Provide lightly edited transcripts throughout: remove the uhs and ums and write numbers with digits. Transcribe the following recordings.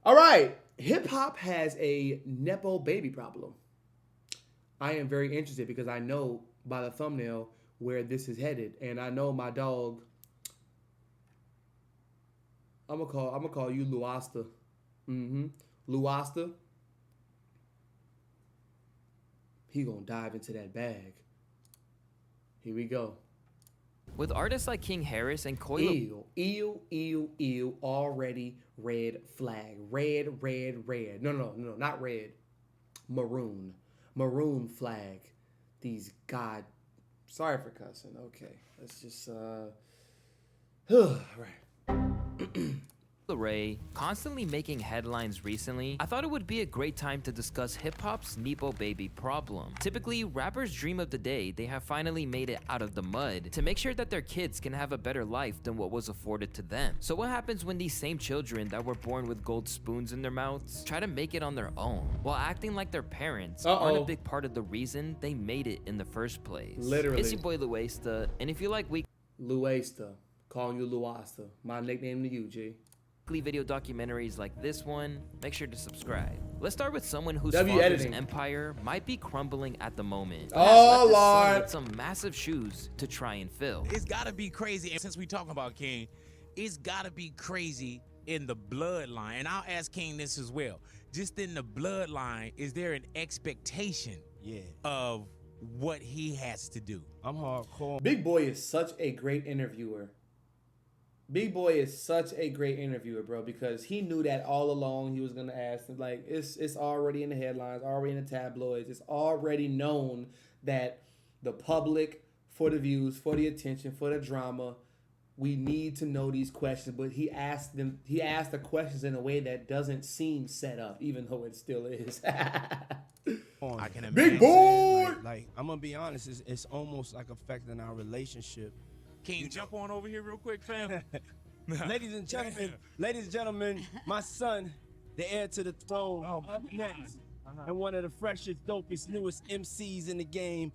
All right. Hip hop has a Nepo baby problem. I am very interested because I know by the thumbnail where this is headed. And I know my dog, I'm gonna call you Luasta. Mm-hmm. Luasta. He gonna dive into that bag. Here we go. With artists like King Harris and Koi. Ew. Already red flag. Red. No, not red. Maroon flag. These God. Sorry for cussing. Okay. Let's just, all right. Ray, constantly making headlines recently, I thought it would be a great time to discuss hip-hop's Nepo baby problem. Typically, rappers dream of the day they have finally made it out of the mud to make sure that their kids can have a better life than what was afforded to them. So what happens when these same children that were born with gold spoons in their mouths try to make it on their own, while acting like their parents aren't a big part of the reason they made it in the first place? Literally. It's your boy Luesta, and if you like Luesta. Calling you Luasta. My nickname to you, G. video documentaries like this one, make sure to subscribe. Let's start with someone whose W father's editing. empire might be crumbling at the moment. Oh, Has left his son Lord. with some massive shoes to try and fill. It's gotta be crazy. And since we talking about King, it's gotta be crazy in the bloodline. And I'll ask King this as well. Just in the bloodline, is there an expectation of what he has to do? I'm hardcore. Big Boy is such a great interviewer. Big Boy is such a great interviewer, bro, because he knew that all along. He was gonna ask them, like, it's already in the headlines, already in the tabloids. It's already known that the public, for the views, for the attention, for the drama, we need to know these questions. But he asked the questions in a way that doesn't seem set up, even though it still is. I can imagine. Big Boy. Like I'm gonna be honest, it's almost like affecting our relationship. King, jump on over here real quick, fam. Ladies and gentlemen, my son, the heir to the throne, up next, and one of the freshest, dopest, newest MCs in the game.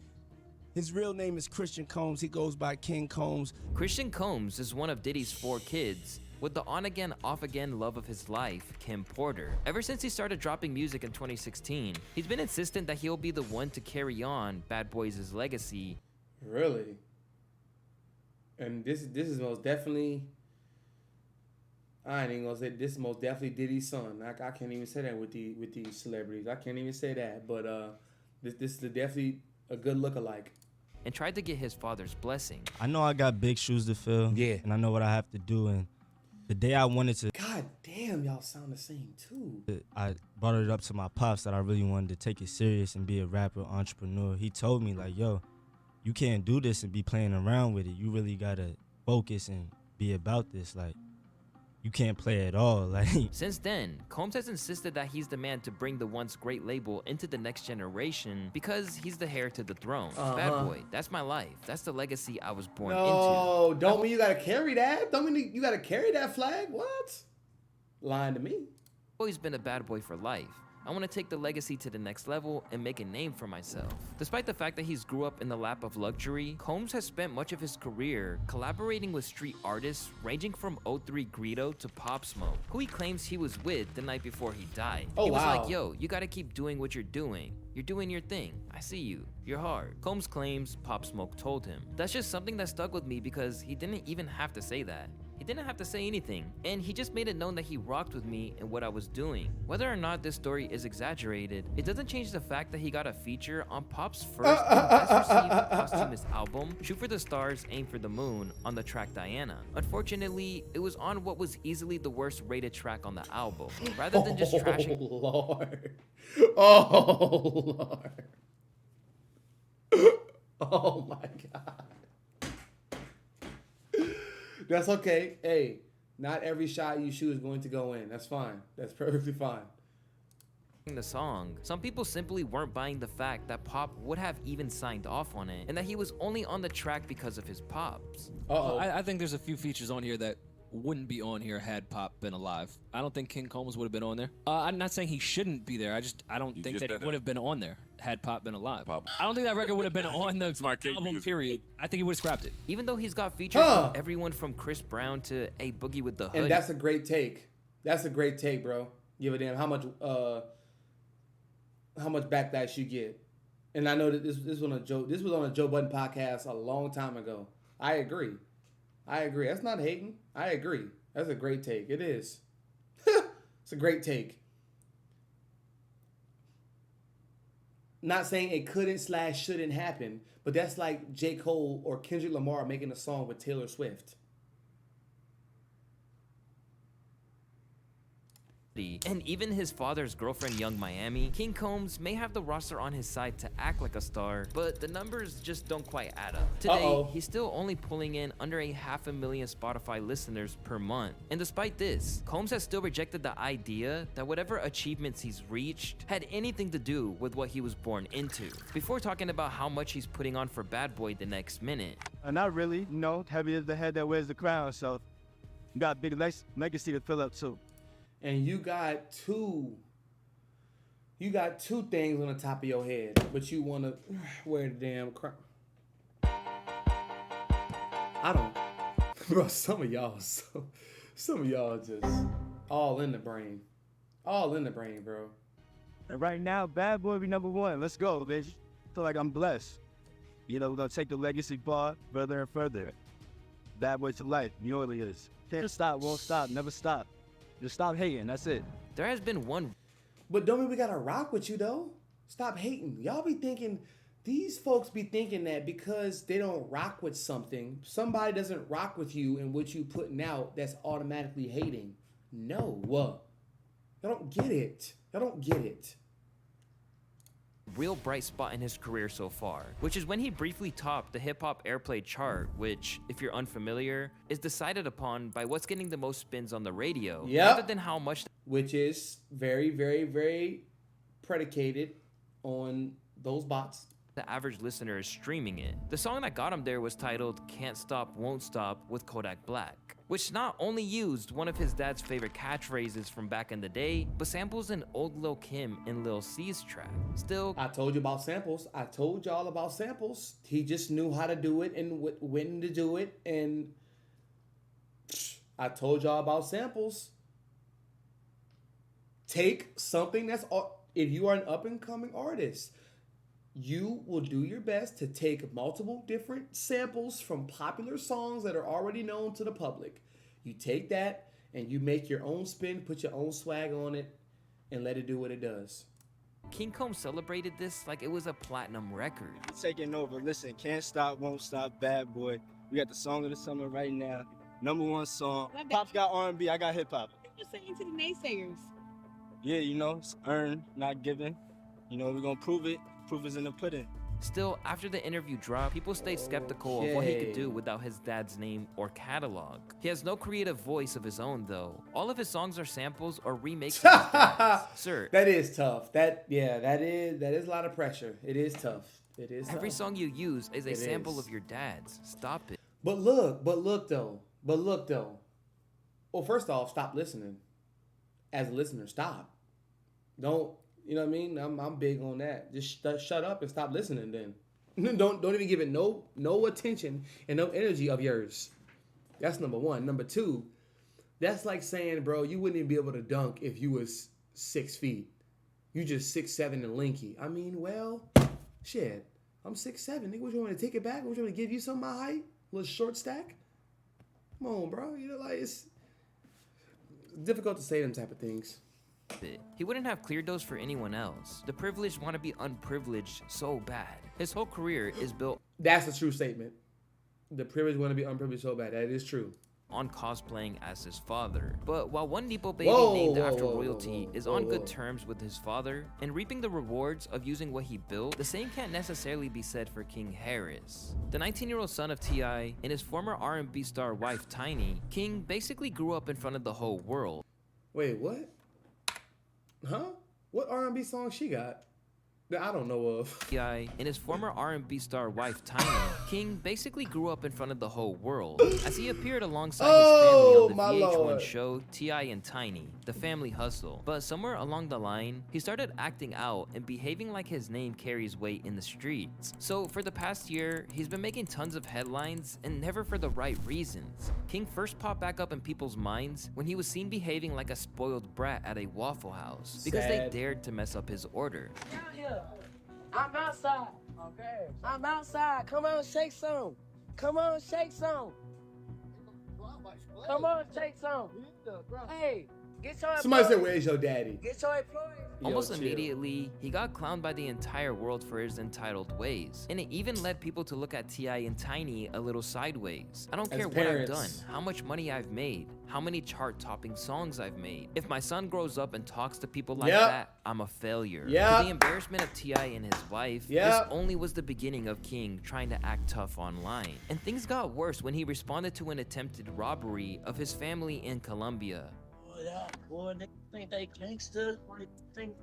His real name is Christian Combs. He goes by King Combs. Christian Combs is one of Diddy's 4 kids, with the on-again, off-again love of his life, Kim Porter. Ever since he started dropping music in 2016, he's been insistent that he'll be the one to carry on Bad Boys' legacy. Really? And this is most definitely, I ain't even gonna say this is most definitely Diddy's son. I can't even say that with these celebrities. I can't even say that. But this is definitely a good lookalike. And tried to get his father's blessing. I know I got big shoes to fill. Yeah. And I know what I have to do. And the day I wanted to, God damn, y'all sound the same too. I brought it up to my pops that I really wanted to take it serious and be a rapper, entrepreneur. He told me, like, yo, you can't do this and be playing around with it. You really gotta focus and be about this. Like, you can't play at all. Like, Since then, Combs has insisted that he's the man to bring the once great label into the next generation because he's the heir to the throne. Bad Boy, that's my life. That's the legacy I was born into. No, don't mean you gotta carry that. Don't mean you gotta carry that flag. What? Lying to me. Always been a bad boy for life. I want to take the legacy to the next level and make a name for myself. Despite the fact that he's grew up in the lap of luxury, Combs has spent much of his career collaborating with street artists ranging from 03 Greedo to Pop Smoke, who he claims he was with the night before he died. He was like, yo, you gotta keep doing what you're doing. You're doing your thing. I see you. You're hard. Combs claims Pop Smoke told him. That's just something that stuck with me because he didn't even have to say that. He didn't have to say anything, and he just made it known that he rocked with me and what I was doing. Whether or not this story is exaggerated, it doesn't change the fact that he got a feature on Pop's first and best received posthumous album, Shoot for the Stars, Aim for the Moon, on the track Diana. Unfortunately, it was on what was easily the worst rated track on the album. Rather than just trashing... Oh, Lord. Oh, my God. That's okay. Hey, not every shot you shoot is going to go in. That's fine. That's perfectly fine. The song, some people simply weren't buying the fact that Pop would have even signed off on it and that he was only on the track because of his pops. I think there's a few features on here that wouldn't be on here had Pop been alive. I don't think King Combs would have been on there. I'm not saying he shouldn't be there. I don't think that he would have been on there had Pop been alive. I don't think that record would have been on the album, period. I think he would have scrapped it. Even though he's got features from everyone from Chris Brown to A Boogie with the Hood. And that's a great take. That's a great take, bro. give a damn how much backlash you get. And I know that this was on a Joe Budden podcast a long time ago. I agree. That's not hating. I agree. That's a great take. It is. It's a great take. Not saying it couldn't/shouldn't happen, but that's like J. Cole or Kendrick Lamar making a song with Taylor Swift. And even his father's girlfriend, Young Miami, King Combs may have the roster on his side to act like a star, but the numbers just don't quite add up. Today, he's still only pulling in under 500,000 Spotify listeners per month. And despite this, Combs has still rejected the idea that whatever achievements he's reached had anything to do with what he was born into, before talking about how much he's putting on for Bad Boy the next minute. Not really, heavy is the head that wears the crown, so you got a big legacy to fill up too. And you got two things on the top of your head, but you want to wear the damn crown. I don't, bro. Some of y'all just all in the brain, bro. And right now, Bad Boy be #1. Let's go, bitch. Feel like I'm blessed. We're gonna take the legacy far, further and further. Bad Boy for life. New Orleans. Can't stop, won't stop, never stop. Just stop hating, that's it. There has been one. But don't mean we gotta rock with you though. Stop hating. Y'all be thinking, these folks be thinking that because they don't rock with something, somebody doesn't rock with you and what you putting out, that's automatically hating. No. Y'all don't get it. Real bright spot in his career so far, which is when he briefly topped the hip-hop airplay chart, which, if you're unfamiliar, is decided upon by what's getting the most spins on the radio, rather than how much, which is very, very, very predicated on those bots. The average listener is streaming it. The song that got him there was titled Can't Stop, Won't Stop with Kodak Black, which not only used one of his dad's favorite catchphrases from back in the day, but samples an old Lil Kim and Lil C's track. Still, I told you about samples. I told y'all about samples. He just knew how to do it and when to do it, and I told y'all about samples. Take something that's, if you are an up-and-coming artist, you will do your best to take multiple different samples from popular songs that are already known to the public. You take that and you make your own spin, put your own swag on it, and let it do what it does. King Combs celebrated this like it was a platinum record. Taking over. Listen, Can't Stop, Won't Stop, Bad Boy. We got the song of the summer right now. #1 song. Pop's got R&B, I got hip hop. You're saying to the naysayers. Yeah, it's earned, not given. We're gonna prove it. Proof is in the pudding. Still, after the interview dropped, people stayed skeptical of what he could do without his dad's name or catalog. He has no creative voice of his own, though. All of his songs are samples or remakes of his dad's. Sir, that is tough. That is a lot of pressure. It is tough. Every song you use is a sample of your dad's. Stop it. But look though. Well, first off, stop listening. As a listener, stop. Don't. You know what I mean? I'm big on that. Just shut up and stop listening then. Don't even give it no attention and no energy of yours. That's #1. #2, that's like saying, bro, you wouldn't even be able to dunk if you was 6 feet. You just 6'7" and lanky. I mean, well, shit. I'm 6'7". Nigga, what you want me to take it back? What you want me to give you some of my height? A little short stack? Come on, bro. It's difficult to say them type of things. He wouldn't have cleared those for anyone else. The privileged want to be unprivileged so bad. His whole career is built. That's a true statement. The privileged want to be unprivileged so bad. That is true. On cosplaying as his father. But while one NepoBaby named after royalty is on good terms with his father and reaping the rewards of using what he built, the same can't necessarily be said for King Harris. The 19-year-old son of T.I. and his former R&B star wife Tiny, King basically grew up in front of the whole world. Wait, what? Huh? What R&B song she got? that I don't know of. T.I. and his former R&B star wife Tiny, King basically grew up in front of the whole world as he appeared alongside his Oh, family my on the VH1 Lord. show T.I. and Tiny, The Family Hustle. But somewhere along the line, he started acting out and behaving like his name carries weight in the streets. So for the past year, he's been making tons of headlines and never for the right reasons. King first popped back up in people's minds when he was seen behaving like a spoiled brat at a Waffle House because they Sad. dared to mess up his order. Out here. I'm outside. Okay. I'm outside. Come on, shake some. Come on, shake some. Come on, shake some. Hey, get your Somebody said, employees. "Where's your daddy?" Get your employees. Almost Yo, chill. immediately, he got clowned by the entire world for his entitled ways. And it even led people to look at T.I. and Tiny a little sideways. I don't As care what I've done, parents. how much money I've made, how many chart-topping songs I've made. If my son grows up and talks to people like Yep. that, I'm a failure. Yep. To the embarrassment of T.I. and his wife, Yep. this only was the beginning of King trying to act tough online. And things got worse when he responded to an attempted robbery of his family in Colombia. Boy, they think they gangster. They think,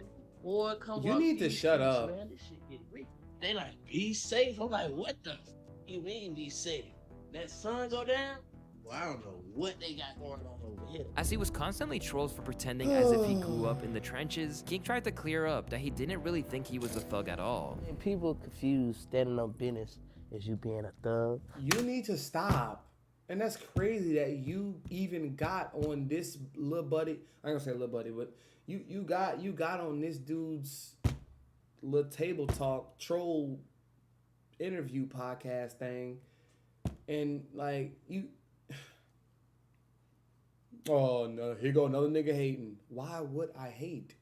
boy, come You up need to these shut streets, up. Man. This shit get real. They like, be safe. I'm like, what the? You mean be safe? That sun go down? Well, I don't know what they got going on over here. As he was constantly trolled for pretending as if he grew up in the trenches, King tried to clear up that he didn't really think he was a thug at all. And people confuse standing on business as you being a thug. You need to stop. And that's crazy that you even got on this little buddy. I ain't gonna say little buddy, but you got on this dude's little table talk troll interview podcast thing, and like you. Oh no! Here go another nigga hating. Why would I hate?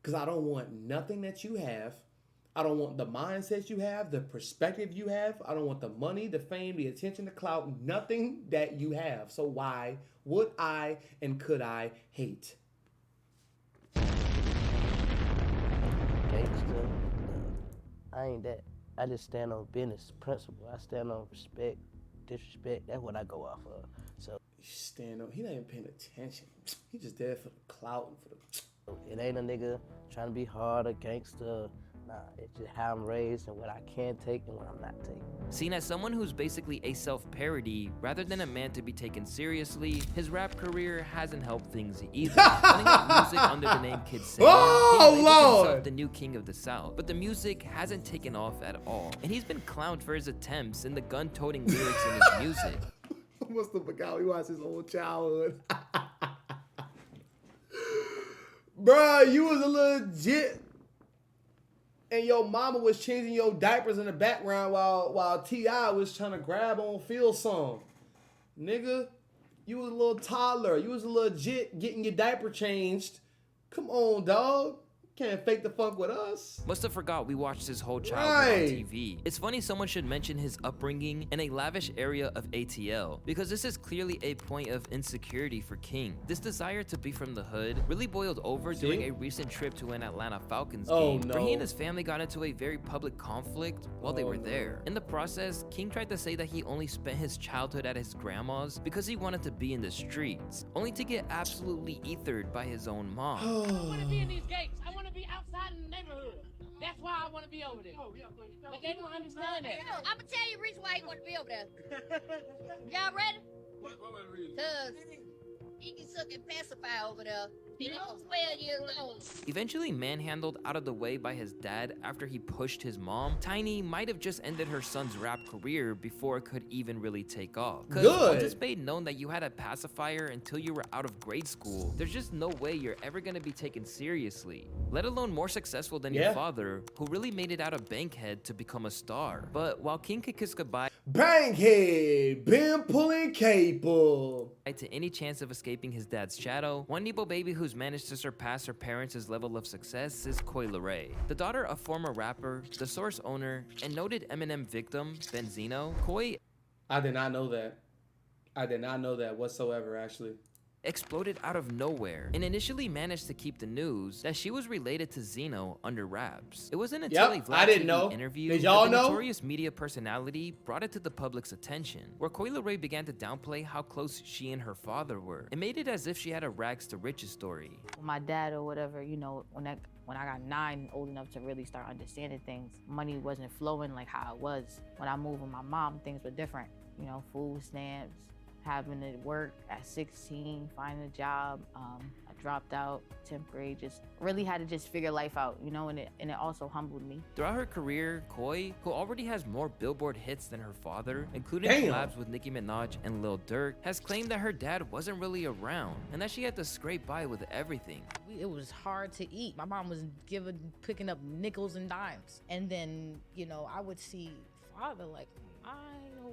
Because I don't want nothing that you have. I don't want the mindset you have, the perspective you have. I don't want the money, the fame, the attention, the clout, nothing that you have. So why would I and could I hate? Gangster. I ain't that. I just stand on business principle. I stand on respect, disrespect. That's what I go off of. So Stand up. He not even paying attention. He just there for the clout and for the. it ain't a nigga trying to be hard or gangster. Nah, it's just how I'm raised and what I can take and what I'm not taking. Seen as someone who's basically a self-parody rather than a man to be taken seriously, his rap career hasn't helped things either. Putting out music under the name Kid Sam, Oh, he labeled Lord! himself the new king of the South. But the music hasn't taken off at all, and he's been clowned for his attempts and the gun-toting lyrics in his music. I must have forgot we watched his old childhood. Bruh, you was a legit. And your mama was changing your diapers in the background while T.I. was trying to grab on Feel Song. Nigga, you was a little toddler. You was a legit getting your diaper changed. Come on, dog. Can't fake the funk with us. Must have forgot we watched his whole childhood on Right. TV. It's funny someone should mention his upbringing in a lavish area of ATL, because this is clearly a point of insecurity for King. This desire to be from the hood really boiled over during See? a recent trip to an Atlanta Falcons Oh, game, where he no. and his family got into a very public conflict while they Oh, were no. there. In the process, King tried to say that he only spent his childhood at his grandma's because he wanted to be in the streets, only to get absolutely ethered by his own mom. I want to be in these gates. I want to be outside in the neighborhood. That's why I want to be over there. But they don't understand that. I'm gonna tell you the reason why you want to be over there. Y'all ready? Cause he can suck and pacify over there. He was 12 years old. Eventually manhandled out of the way by his dad after he pushed his mom, Tiny might have just ended her son's rap career before it could even really take off. Cause Good. once it's made known that you had a pacifier until you were out of grade school, there's just no way you're ever gonna be taken seriously, let alone more successful than your Yeah. father, who really made it out of Bankhead to become a star. But while King could kiss goodbye Bankhead, been pulling cable. to any chance of escaping his dad's shadow, one Nepo baby who's managed to surpass her parents' level of success is Coi Leray. The daughter of former rapper, The Source owner, and noted Eminem victim, Benzino, Coi I did not know that. I did not know that whatsoever, actually. exploded out of nowhere and initially managed to keep the news that she was related to Zeno under wraps. It wasn't until a Vlad I didn't TV know. interview Did y'all that the know? notorious media personality brought it to the public's attention, where Coi Leray began to downplay how close she and her father were. It made it as if she had a rags to riches story. My dad or whatever, you know, when I got 9, old enough to really start understanding things, money wasn't flowing like how it was. When I moved with my mom, things were different. You know, food stamps, having to work at 16, finding a job. I dropped out 10th grade, just really had to just figure life out, you know, and it also humbled me. Throughout her career, Coi, who already has more Billboard hits than her father, including collabs with Nicki Minaj and Lil Durk, has claimed that her dad wasn't really around and that she had to scrape by with everything. It was hard to eat. My mom was picking up nickels and dimes. And then, you know, I would see father like,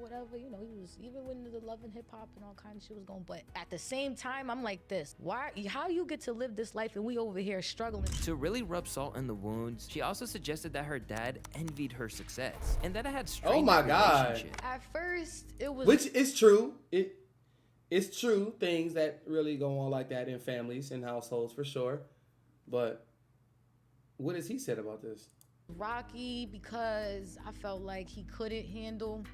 whatever, you know, he was, even when the love and hip hop and all kind of shit was going, but at the same time, I'm like this, how you get to live this life and we over here struggling? To really rub salt in the wounds, she also suggested that her dad envied her success and that it had strained their relationship. At first, it was... Which is true. It's true, things that really go on like that in families and households for sure. But what has he said about this? Rocky, because I felt like he couldn't handle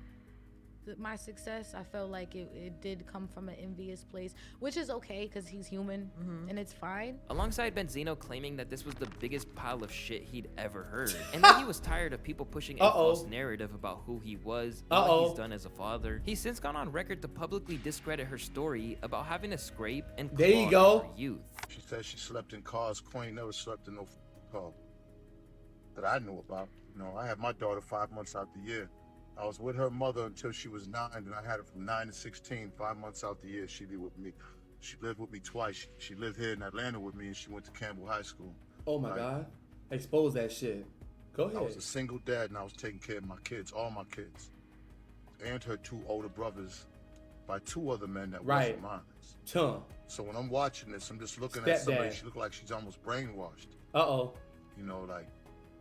my success. I felt like it did come from an envious place, which is okay because he's human and it's fine. Alongside Benzino claiming that this was the biggest pile of shit he'd ever heard and that he was tired of people pushing a false narrative about who he was and what he's done as a father, he's since gone on record to publicly discredit her story about having to scrape and claw her youth. She says she slept in cars. Queen never slept in no car that I knew about. You know, I had my daughter 5 months out the year. I was with her mother until she was 9, and I had her from 9 to 16, 5 months out the year. She'd be with me. She lived with me twice. She lived here in Atlanta with me, and she went to Campbell High School. Oh my God. Expose that shit. Go ahead. I was a single dad, and I was taking care of my kids, all my kids, and her 2 older brothers by 2 other men that wasn't mine. So when I'm watching this, I'm just looking at somebody, she looked like she's almost brainwashed. You know, like,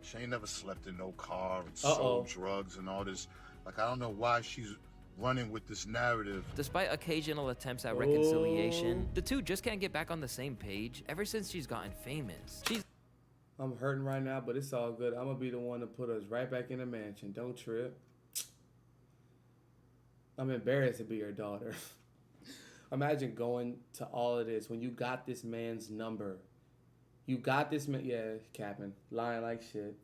she ain't never slept in no car and sold drugs and all this. Like, I don't know why she's running with this narrative. Despite occasional attempts at reconciliation, the two just can't get back on the same page ever since she's gotten famous. I'm hurting right now, but it's all good. I'm gonna be the one to put us right back in the mansion. Don't trip. I'm embarrassed to be your daughter. Imagine going to all of this when you got this man's number. You got this man, capping, lying like shit,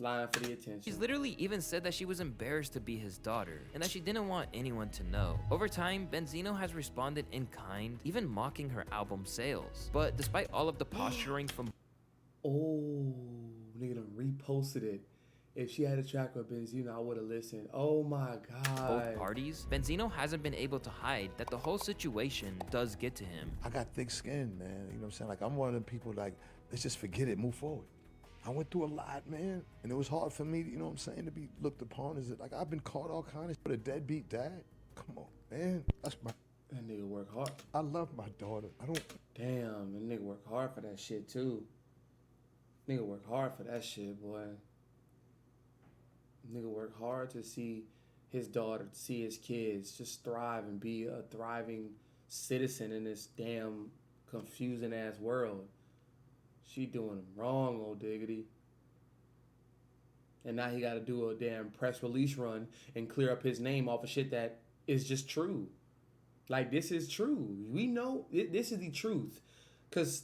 lying for the attention. She's literally even said that she was embarrassed to be his daughter and that she didn't want anyone to know. Over time, Benzino has responded in kind, even mocking her album sales. But despite all of the posturing from... nigga done reposted it. If she had a track with Benzino, I would have listened. Oh my God. both parties, Benzino hasn't been able to hide that the whole situation does get to him. I got thick skin, man. You know what I'm saying? Like, I'm one of them people like, let's just forget it, move forward. I went through a lot, man. And it was hard for me, you know what I'm saying, to be looked upon as, like, I've been caught all kind of shit. A deadbeat dad? Come on, man. That's my... That nigga work hard. I love my daughter. I don't... Damn, that nigga work hard for that shit, too. Nigga work hard for that shit, boy. Nigga work hard to see his daughter, to see his kids just thrive and be a thriving citizen in this damn confusing ass world. She doing him wrong, old diggity. And now he got to do a damn press release run and clear up his name off of shit that is just true. Like, this is true. We know this is the truth. Because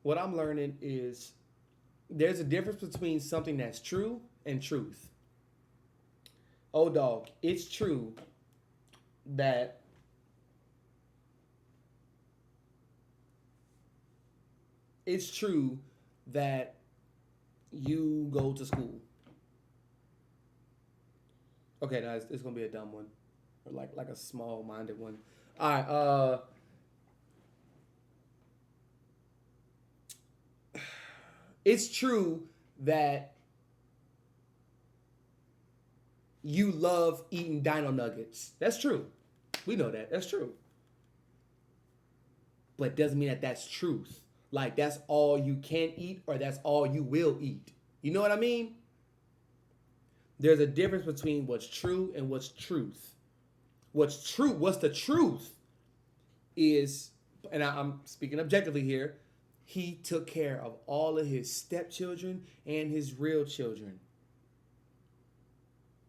what I'm learning is there's a difference between something that's true and truth. Oh, dog, it's true that you go to school. Okay, now it's gonna be a dumb one, or like a small-minded one. All right, it's true that you love eating dino nuggets. That's true. We know that. That's true. But it doesn't mean that that's truth. Like, that's all you can eat or that's all you will eat. You know what I mean? There's a difference between what's true and what's truth. What's true, what's the truth, is, and I'm speaking objectively here, he took care of all of his stepchildren and his real children.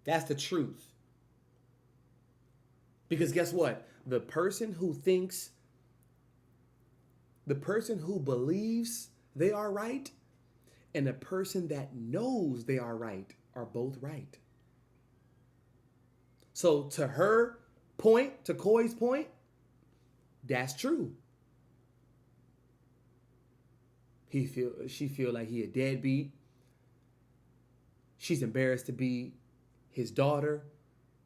That's the truth. Because guess what? The person who believes they are right and the person that knows they are right are both right. So to her point, to Koi's point, that's true. She feel like he a deadbeat. She's embarrassed to be his daughter.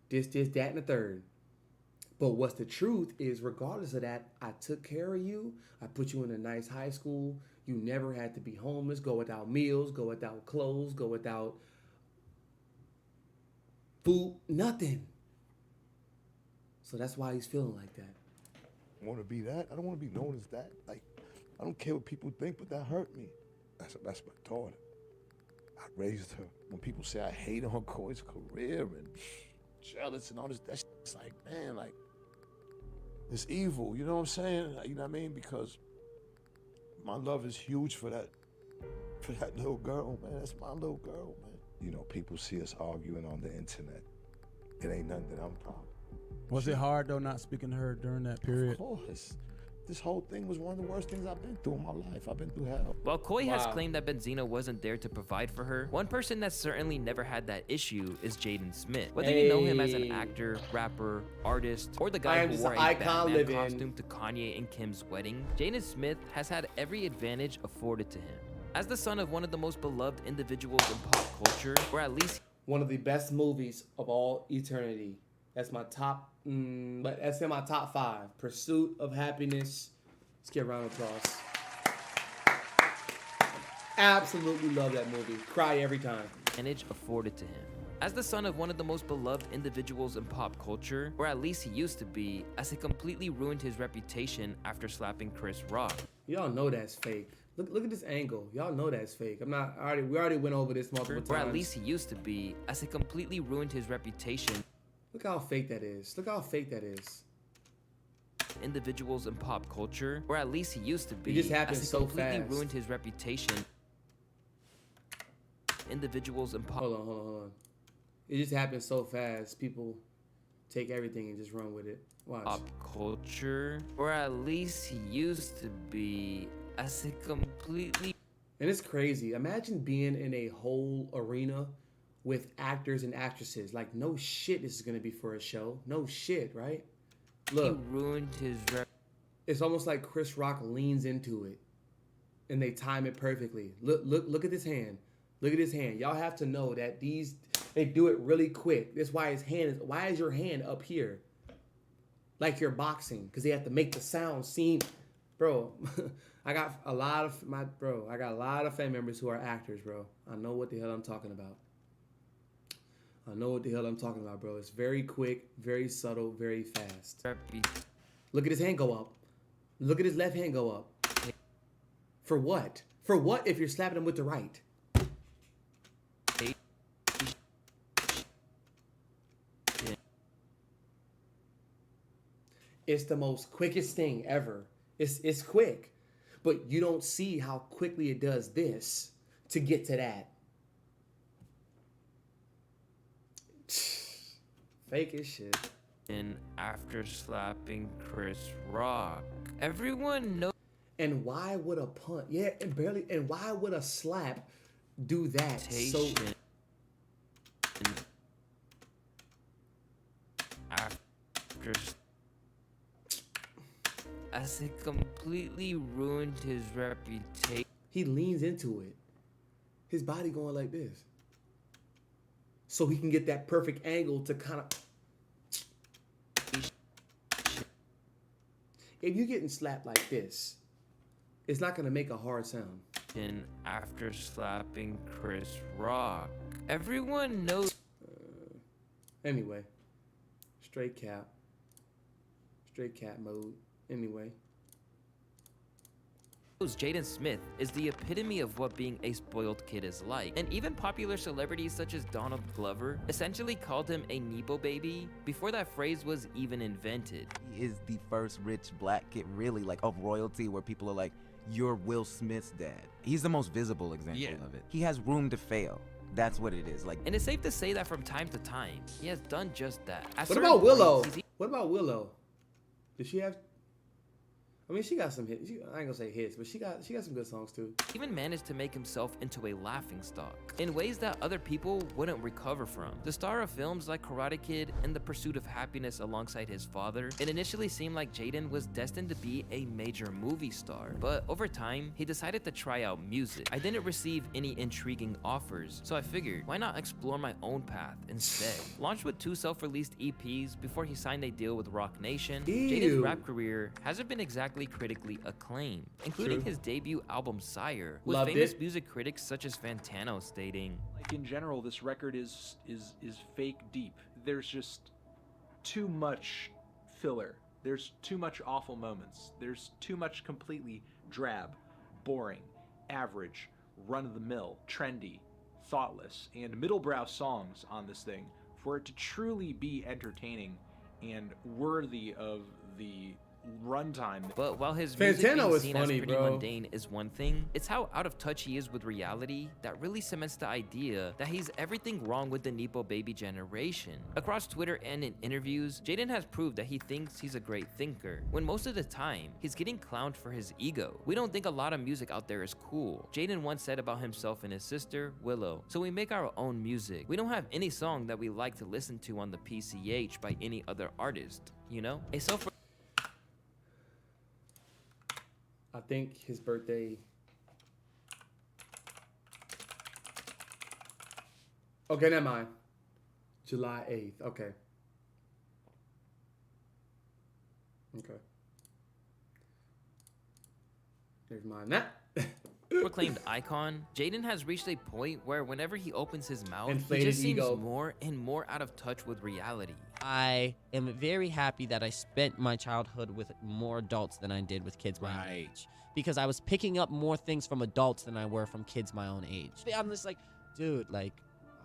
This, that, and the third. But what's the truth is, regardless of that, I took care of you. I put you in a nice high school. You never had to be homeless, go without meals, go without clothes, go without food, nothing. So that's why he's feeling like that. I want to be that. I don't want to be known as that. Like, I don't care what people think, but that hurt me. That's my daughter. I raised her. When people say I hate on Koi's career and jealous and all this, that's like, man, like, it's evil. You know what I'm saying? You know what I mean? Because my love is huge for that little girl, man. That's my little girl, man. You know, people see us arguing on the internet. It ain't nothing that I'm proud of. Was it hard, though, not speaking to her during that period? Of course. This whole thing was one of the worst things I've been through in my life. I've been through hell. While Koi has claimed that Benzino wasn't there to provide for her, one person that certainly never had that issue is Jaden Smith. Whether you know him as an actor, rapper, artist, or the guy who wore a Batman costume to Kanye and Kim's wedding, Jaden Smith has had every advantage afforded to him. As the son of one of the most beloved individuals in pop culture, or at least one of the best movies of all eternity. That's my top, but that's in my top 5. Pursuit of Happiness. Let's get a round of applause. Absolutely love that movie. Cry every time. Advantage afforded to him. As the son of one of the most beloved individuals in pop culture, or at least he used to be, as he completely ruined his reputation after slapping Chris Rock. Y'all know that's fake. Look at this angle. Y'all know that's fake. We already went over this multiple times. Or at least he used to be, as he completely ruined his reputation. Look how fake that is. Look how fake that is. Individuals in pop culture, or at least he used to be. It just happened so fast. As he completely ruined his reputation. Individuals in pop. Hold on. It just happened so fast. People take everything and just run with it. Watch. Pop culture, or at least he used to be, as he completely. And it's crazy. Imagine being in a whole arena with actors and actresses. Like, no shit, this is gonna be for a show. No shit, right? Look, he ruined his it's almost like Chris Rock leans into it and they time it perfectly. Look at this hand. Look at his hand. Y'all have to know that they do it really quick. That's why why is your hand up here? Like you're boxing, because they have to make the sound seem, bro. I got a lot of family members who are actors, bro. I know what the hell I'm talking about. Bro. It's very quick, very subtle, very fast. Look at his hand go up. Look at his left hand go up. For what? For what if you're slapping him with the right? It's the most quickest thing ever. It's quick. But you don't see how quickly it does this to get to that. Fake as shit. And after slapping Chris Rock, everyone knows. And why would a punt? Yeah, and why would a slap do that? So after, as he completely ruined his reputation. He leans into it. His body going like this. So he can get that perfect angle to kind of. If you're getting slapped like this, it's not going to make a hard sound. And after slapping Chris Rock, everyone knows. Anyway, straight cap mode. Anyway, Jaden Smith is the epitome of what being a spoiled kid is like, and even popular celebrities such as Donald Glover essentially called him a Nepo baby before that phrase was even invented. He is the first rich black kid really like of royalty where people are like, you're Will Smith's dad. He's the most visible example of it. He has room to fail. That's what it is. Like, and it's safe to say that from time to time, he has done just that. What about Willow? What about Willow? Did she have? I mean, she got some hits. I ain't gonna say hits, but she got some good songs too. Even managed to make himself into a laughingstock in ways that other people wouldn't recover from. The star of films like Karate Kid and The Pursuit of Happiness alongside his father, it initially seemed like Jaden was destined to be a major movie star. But over time, he decided to try out music. I didn't receive any intriguing offers, so I figured, why not explore my own path instead? Launched with 2 self-released EPs before he signed a deal with Rock Nation, Jaden's rap career hasn't been exactly critically acclaimed, including his debut album Sire, with famous music critics such as Fantano stating, like in general, this record is fake deep. There's just too much filler. There's too much awful moments. There's too much completely drab, boring, average, run-of-the-mill, trendy, thoughtless, and middlebrow songs on this thing for it to truly be entertaining and worthy of the runtime. But while his music being seen as pretty mundane is one thing, it's how out of touch he is with reality that really cements the idea that he's everything wrong with the Nepo baby generation. Across Twitter and in interviews, Jaden has proved that he thinks he's a great thinker, when most of the time, he's getting clowned for his ego. We don't think a lot of music out there is cool. Jaden once said about himself and his sister, Willow, so we make our own music. We don't have any song that we like to listen to on the PCH by any other artist, you know? I think his birthday. Okay, never mind. July 8th. Okay. Never mind that. Proclaimed icon, Jaden has reached a point where whenever he opens his mouth, he just seems more and more out of touch with reality. I am very happy that I spent my childhood with more adults than I did with kids my own age. Because I was picking up more things from adults than I were from kids my own age. I'm just like, dude, like,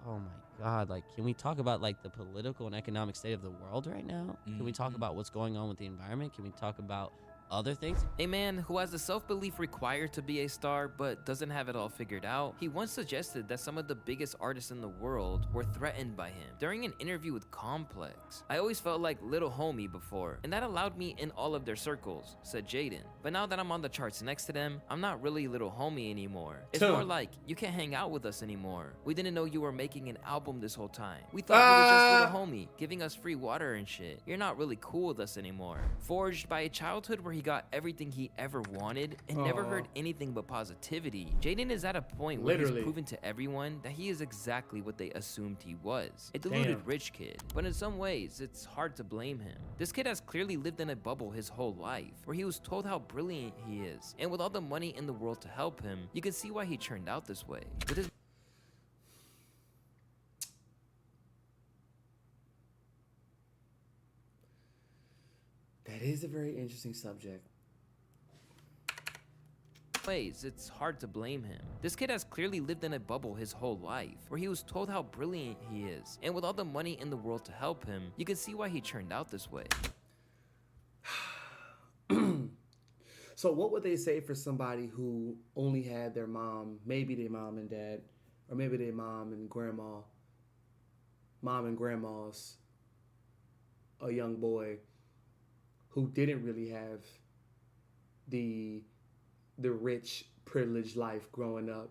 oh my God, like, can we talk about like the political and economic state of the world right now? Can we talk about what's going on with the environment? Can we talk about other things? A man who has the self-belief required to be a star but doesn't have it all figured out, he once suggested that some of the biggest artists in the world were threatened by him during an interview with Complex. I always felt like little homie before, and that allowed me in all of their circles, said Jaden. But now that I'm on the charts next to them, I'm not really little homie anymore. It's more like, you can't hang out with us anymore. We didn't know you were making an album this whole time. We thought you were just little homie, giving us free water and shit. You're not really cool with us anymore. Forged by a childhood where he got everything he ever wanted and never heard anything but positivity, Jaden is at a point where he's proven to everyone that he is exactly what they assumed he was, a deluded rich kid. But in some ways, it's hard to blame him. This kid has clearly lived in a bubble his whole life, where he was told how brilliant he is, and with all the money in the world to help him, you can see why he turned out this way. With his That is a very interesting subject. Ways, it's hard to blame him. This kid has clearly lived in a bubble his whole life, where he was told how brilliant he is, and with all the money in the world to help him, you can see why he turned out this way. So what would they say for somebody who only had their mom, maybe their mom and dad, or maybe their mom and grandma's a young boy who didn't really have the rich, privileged life growing up,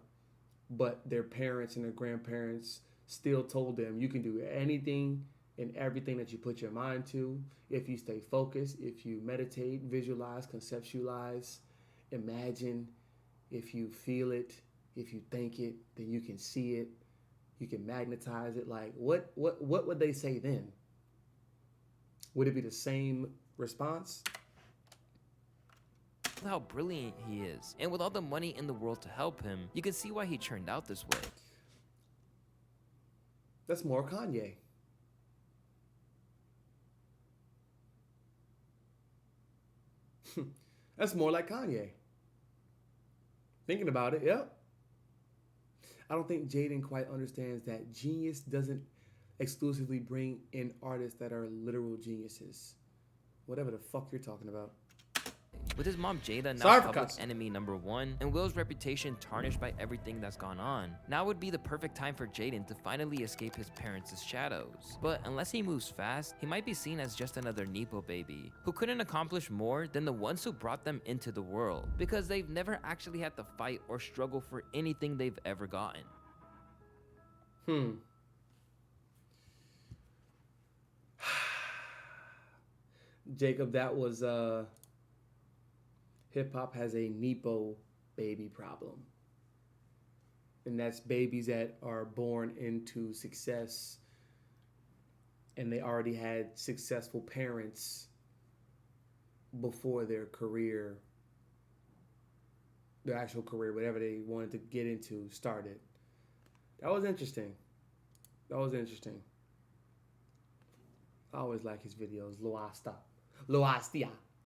but their parents and their grandparents still told them you can do anything and everything that you put your mind to if you stay focused, if you meditate, visualize, conceptualize, imagine, if you feel it, if you think it, then you can see it, you can magnetize it. Like what would they say then? Would it be the same response? How brilliant he is, and with all the money in the world to help him, you can see why he turned out this way. That's more Kanye. That's more like Kanye. Thinking about it, yep. I don't think Jaden quite understands that genius doesn't exclusively bring in artists that are literal geniuses. Whatever the fuck you're talking about. With his mom Jada now public enemy #1, and Will's reputation tarnished by everything that's gone on, now would be the perfect time for Jaden to finally escape his parents' shadows. But unless he moves fast, he might be seen as just another Nepo baby, who couldn't accomplish more than the ones who brought them into the world, because they've never actually had to fight or struggle for anything they've ever gotten. Jacob, that was hip-hop has a Nepo baby problem. And that's babies that are born into success and they already had successful parents before their career, their actual career, whatever they wanted to get into, started. That was interesting. That was interesting. I always like his videos. Loastia.